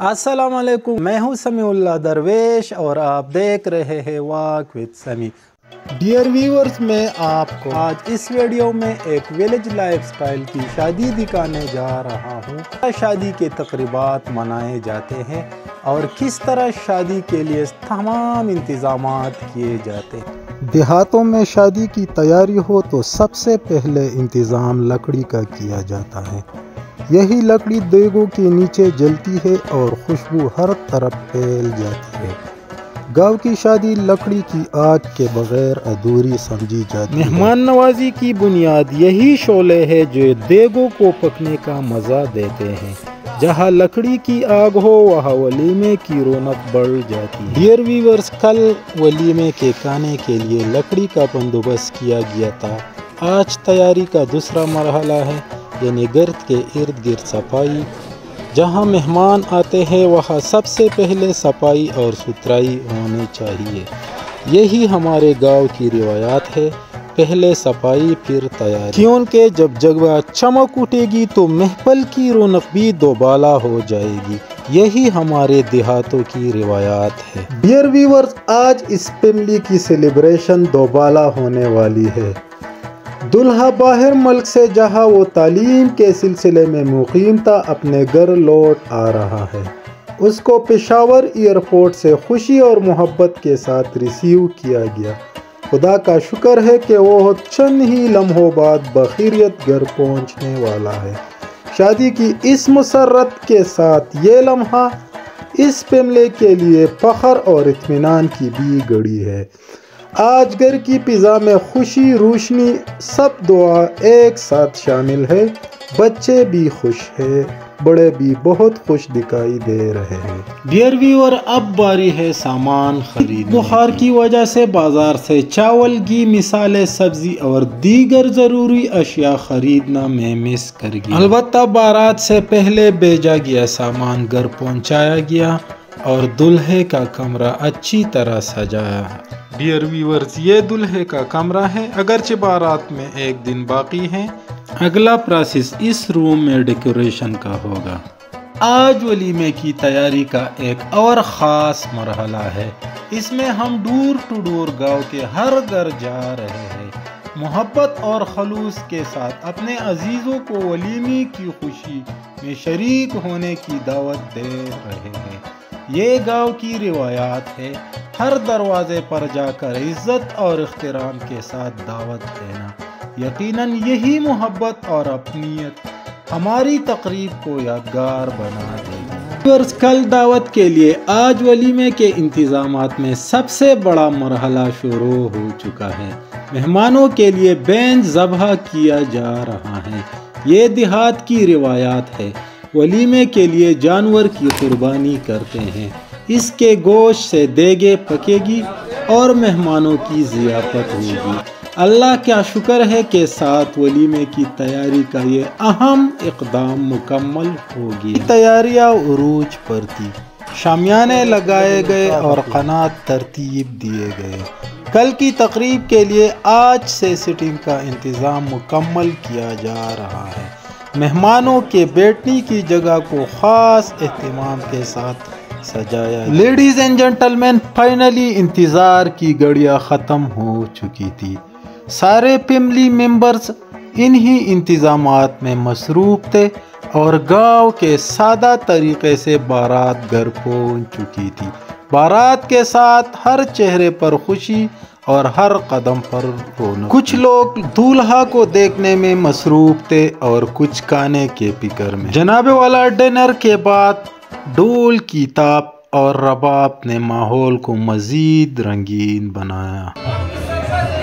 अस्सलाम वालेकुम, मैं हूं समीउल्लाह दरवेश और आप देख रहे हैं वॉक विद समी। डियर व्यूअर्स, मैं आपको आज इस वीडियो में एक विलेज लाइफस्टाइल की शादी दिखाने जा रहा हूं। शादी के तकरीबात मनाए जाते हैं और किस तरह शादी के लिए तमाम इंतजामात किए जाते हैं। देहातों में शादी की तैयारी हो तो सबसे पहले इंतज़ाम लकड़ी का किया जाता है। यही लकड़ी देगों के नीचे जलती है और खुशबू हर तरफ फैल जाती है। गांव की शादी लकड़ी की आग के बगैर अधूरी समझी जाती है। मेहमान नवाजी की बुनियाद यही शोले है जो देगों को पकने का मज़ा देते हैं। जहाँ लकड़ी की आग हो वहाँ वलीमे की रौनक बढ़ जाती है। डियर व्यूअर्स, कल वलीमे के खाने के लिए लकड़ी का बंदोबस्त किया गया था। आज तैयारी का दूसरा मरहला है, यानी गर्द के इर्द गिर्द सफाई। जहाँ मेहमान आते हैं वहाँ सबसे पहले सफाई और सुथराई होनी चाहिए। यही हमारे गांव की रिवायात है, पहले सफाई फिर तैयारी। क्योंकि जब जगह चमक उठेगी तो महफल की रौनक भी दोबाला हो जाएगी। यही हमारे देहातों की रिवायात है। डियर व्यूअर्स, आज इस फैमिली की सेलिब्रेशन दोबाला होने वाली है। दुल्हा बाहर मुल्क से जहां वो तालीम के सिलसिले में मुकीम था अपने घर लौट आ रहा है। उसको पेशावर एयरपोर्ट से खुशी और मोहब्बत के साथ रिसीव किया गया। खुदा का शुक्र है कि वो चंद ही लम्हों बाद बखैरियत घर पहुंचने वाला है। शादी की इस मुसर्रत के साथ ये लम्हा इस फैमिली के लिए फख्र और इत्मीनान की भी घड़ी है। आज घर की फिजा में खुशी, रोशनी, सब दुआ एक साथ शामिल है। बच्चे भी खुश हैं, बड़े भी बहुत खुश दिखाई दे रहे हैं। डियर व्यूअर, अब बारी है सामान खरीद। बुखार की वजह से बाजार से चावल, घी, मिसाले, सब्जी और दीगर जरूरी अशिया खरीदना मैं मिस कर गया। अलबत्ता बारात से पहले भेजा गया सामान घर पहुंचाया गया और दूल्हे का कमरा अच्छी तरह सजाया। डियर व्यूअर्स, ये दूल्हे का कमरा है, अगरचे बारात में एक दिन बाकी है। अगला प्रोसेस इस रूम में डेकोरेशन का होगा। आज वलीमे की तैयारी का एक और ख़ास मरहला है। इसमें हम डोर टू डोर गांव के हर घर जा रहे हैं। मोहब्बत और खलूस के साथ अपने अजीज़ों को वलीमे की खुशी में शरीक होने की दावत दे रहे हैं। ये गांव की रिवायात है, हर दरवाजे पर जाकर इज्जत और इख्तिराम के साथ दावत देना। यकीनन यही मोहब्बत और अपनीयत हमारी तकरीब को यादगार बना देगी। कल दावत के लिए आज वलीमे के इंतजामात में सबसे बड़ा मरहला शुरू हो चुका है। मेहमानों के लिए बैंज ज़बह किया जा रहा है। ये देहात की रिवायात है। वलीमे के लिए जानवर की कुर्बानी करते हैं। इसके गोश्त से देगे पकेगी और मेहमानों की ज़ियाफत होगी। अल्लाह का शुक्र है कि साथ वलीमे की तैयारी का ये अहम इक़दाम मुकम्मल होगी। तैयारियाँ उरूज पर थी, शामियाने लगाए गए और क़नात तरतीब दिए गए। कल की तकरीब के लिए आज से सिटिंग का इंतज़ाम मुकम्मल किया जा रहा है। मेहमानों के बैठने की जगह को ख़ास एहतमाम के साथ सजाया। लेडीज़ एंड जेंटलमैन, फाइनली इंतज़ार की घड़ियाँ ख़त्म हो चुकी थी। सारे फैमिली मेंबर्स इन्हीं इंतज़ामात में मसरूफ़ थे और गांव के सादा तरीक़े से बारात घर पहुंच चुकी थी। बारात के साथ हर चेहरे पर खुशी और हर कदम पर रौनक। कुछ लोग दूल्हा को देखने में मसरूफ़ थे और कुछ खाने के फिक्र में। जनाबे वाला डिनर के बाद ढोल की ताप और रबाब ने माहौल को मज़ीद रंगीन बनाया।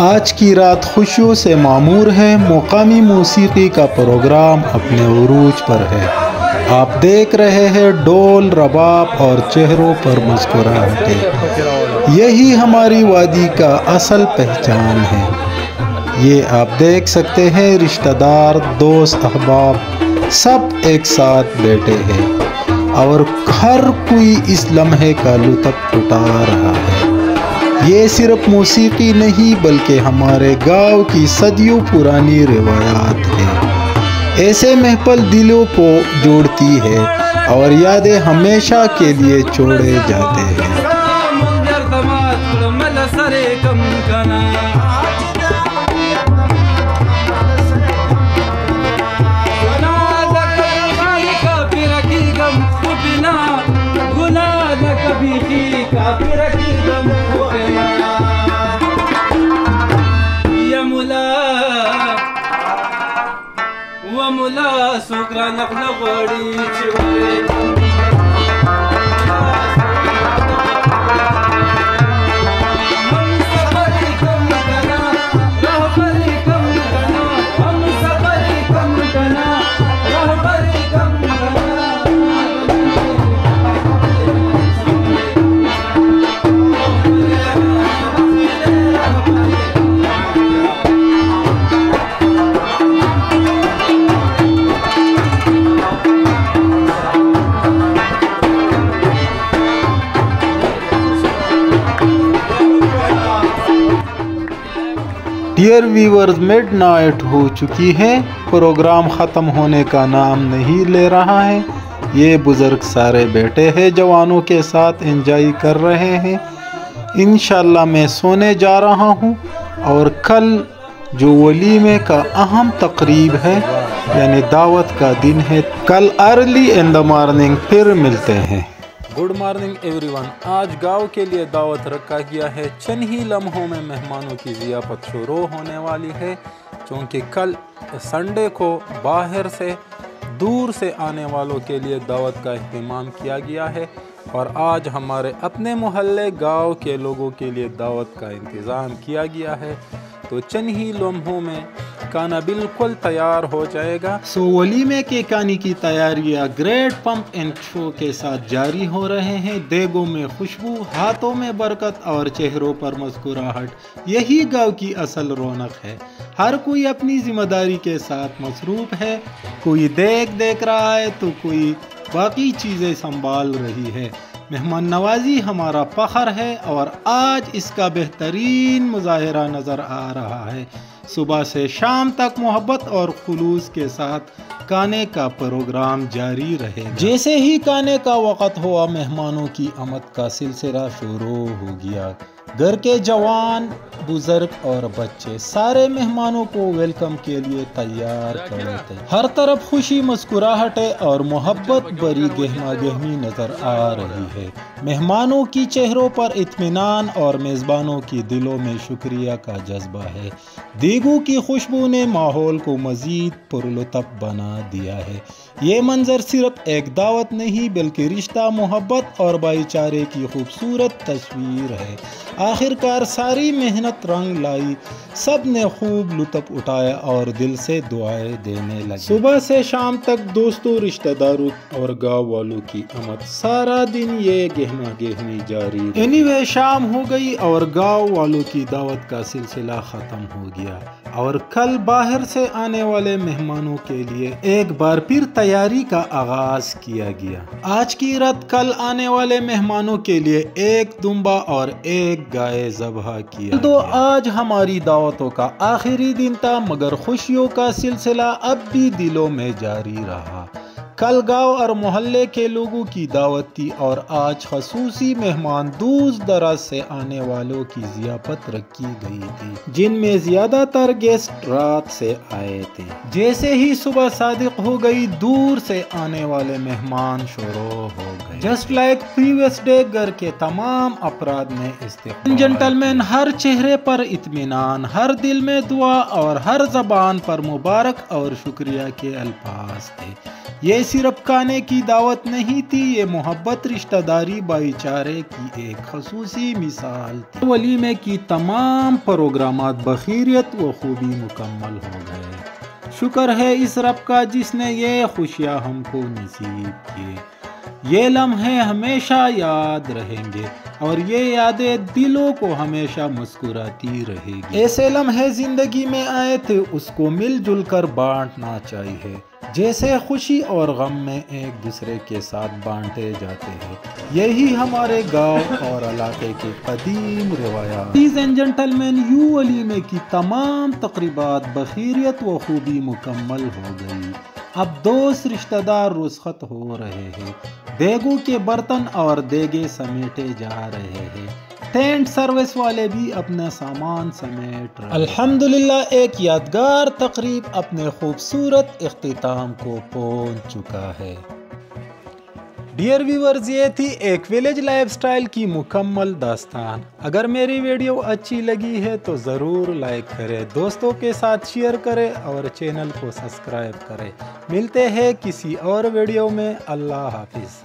आज की रात खुशियों से मामूर है। मुकामी मौसीकी का प्रोग्राम अपने उरूज पर है। आप देख रहे हैं ढोल, रबाब और चेहरों पर मुस्कुराहटें। यही हमारी वादी का असल पहचान है। ये आप देख सकते हैं, रिश्तेदार, दोस्त, अहबाब सब एक साथ बैठे हैं और हर कोई इस लम्हे का लुत्फ़ उठा रहा है। ये सिर्फ मौसीकी नहीं बल्कि हमारे गांव की सदियों पुरानी रिवायात है। ऐसे महफल दिलों को जोड़ती है। اور یادیں ہمیشہ کے لیے چھوڑے جاتے ہیں۔ وملا سوکرا نخلا غوړي چې ڈیئر ویورز، مڈ نائٹ ہو چکی ہے، پروگرام ختم ہونے کا نام نہیں لے رہا ہے۔ یہ بزرگ سارے بیٹھے ہیں، جوانوں کے ساتھ انجوائے کر رہے ہیں۔ انشاءاللہ میں سونے جا رہا ہوں، اور کل جو ولیمے کا اہم تقریب ہے یعنی دعوت کا دن ہے، کل ارلی ان دا مارننگ پھر ملتے ہیں۔ Good morning every one. آج گاؤں کے لیے دعوت رکھا گیا ہے، چند ہی لمحوں میں مہمانوں کی ضیافت شروع ہونے والی ہے، چونکہ کل سنڈے کو باہر سے دور سے آنے والوں کے لیے دعوت کا اہتمام کیا گیا ہے، اور آج ہمارے اپنے محلے گاؤں کے لوگوں کے لیے دعوت کا انتظام کیا گیا ہے، تو چند ہی لمحوں میں کھانا بالکل تیار ہو جائے گا۔ ولیمے کے کھانے کی تیاریاں گریٹ پمپ اینڈ شو کے ساتھ جاری ہو رہے ہیں۔ دیگوں میں خوشبو، ہاتھوں میں برکت اور چہروں پر مسکراہٹ، یہی گاؤں کی اصل رونق ہے۔ ہر کوئی اپنی ذمہ داری کے ساتھ مصروف ہے، کوئی دیکھ رہا ہے تو کوئی باقی چیزیں سنبھال رہی ہے۔ مہمان نوازی ہمارا فخر ہے، اور آج اس کا بہترین مظاہرہ نظر آ رہا ہے۔ صبح سے شام تک محبت اور خلوص کے ساتھ کھانے کا پروگرام جاری رہے گا۔ جیسے ہی کھانے کا وقت ہوا، مہمانوں کی آمد کا سلسلہ شروع ہو گیا۔ گھر کے جوان، بزرگ اور بچے سارے مہمانوں کو ویلکم کے لیے تیار کھڑے تھے۔ ہر طرف خوشی، مسکراہٹیں اور محبت بری گہما گہمی نظر آ رہی ہے۔ مہمانوں کی چہروں پر اطمینان اور میزبانوں کی دلوں میں شکریہ کا جذبہ ہے۔ دیگوں کی خوشبو نے ماحول کو مزید پرلطف بنا دیا ہے۔ یہ منظر صرف ایک دعوت نہیں بلکہ رشتہ، محبت اور بھائی چارے کی خوبصورت تصویر ہے۔ آخرکار ساری محنت رنگ لائی، سب نے خوب لطف اٹھایا اور دل سے دعائیں دینے لگے۔ صبح سے شام تک دوستوں، رشتہ داروں اور گاؤں والوں کی آمد، سارا دن یہ گہما گہمی جاری رہی۔ شام ہو گئی اور گاؤں والوں کی دعوت کا سلسلہ ختم ہو گیا، اور کل باہر سے آنے والے مہمانوں کے لیے ایک بار پھر تیاری کا آغاز کیا گیا۔ آج کی رات کل آنے والے مہمانوں کے لیے ایک دمبا اور ایک گائے ذبح کیا۔ تو آج ہماری دعوتوں کا آخری دن تھا، مگر خوشیوں کا سلسلہ اب بھی دلوں میں جاری رہا۔ کل گاؤں اور محلے کے لوگوں کی دعوت تھی، اور آج خصوصی مہمان دور دراز سے آنے والوں کی ضیافت رکھی گئی تھی، جن میں زیادہ تر گیسٹ رات سے آئے تھے۔ جیسے ہی صبح صادق ہو گئی، دور سے آنے والے مہمان شروع ہو گئے۔ جسٹ لائک پریویس ڈے، گھر کے تمام افراد نے استقبال۔ جنٹلمین، ہر چہرے پر اطمینان، ہر دل میں دعا اور ہر زبان پر مبارک اور شکریہ کے الفاظ تھے۔ یہ صرف کھانے کی دعوت نہیں تھی، یہ محبت، رشتہ داری، بھائی چارے کی ایک خصوصی مثال تھی۔ ولیمے کی تمام پروگرامات بخیریت و خوبی مکمل ہو گئے۔ شکر ہے اس رب کا جس نے یہ خوشیاں ہم کو نصیب کیے۔ یہ لمحے ہمیشہ یاد رہیں گے، اور یہ یادیں دلوں کو ہمیشہ مسکراتی رہے گی۔ ایسے لمحے زندگی میں آئے تھے، اس کو مل جل کر بانٹنا چاہیے، جیسے خوشی اور غم میں ایک دوسرے کے ساتھ بانٹے جاتے ہیں۔ یہی ہمارے گاؤں اور علاقے کی قدیم روایات۔ لیڈیز اینڈ جنٹلمین، یوں ولیمے کی تمام تقریبات بخیریت و خوبی مکمل ہو گئی۔ अब दोस्त रिश्तेदार रुखसत हो रहे हैं, देगों के बर्तन और देगे समेटे जा रहे हैं, टेंट सर्विस वाले भी अपना सामान समेट रहे हैं। अल्हम्दुलिल्लाह एक यादगार तकरीब अपने खूबसूरत इख्तिताम को पहुंच चुका है। डियर व्यूअर्स, ये थी एक विलेज लाइफस्टाइल की मुकम्मल दास्तान। अगर मेरी वीडियो अच्छी लगी है तो ज़रूर लाइक करें, दोस्तों के साथ शेयर करें और चैनल को सब्सक्राइब करें। मिलते हैं किसी और वीडियो में। अल्लाह हाफिज़।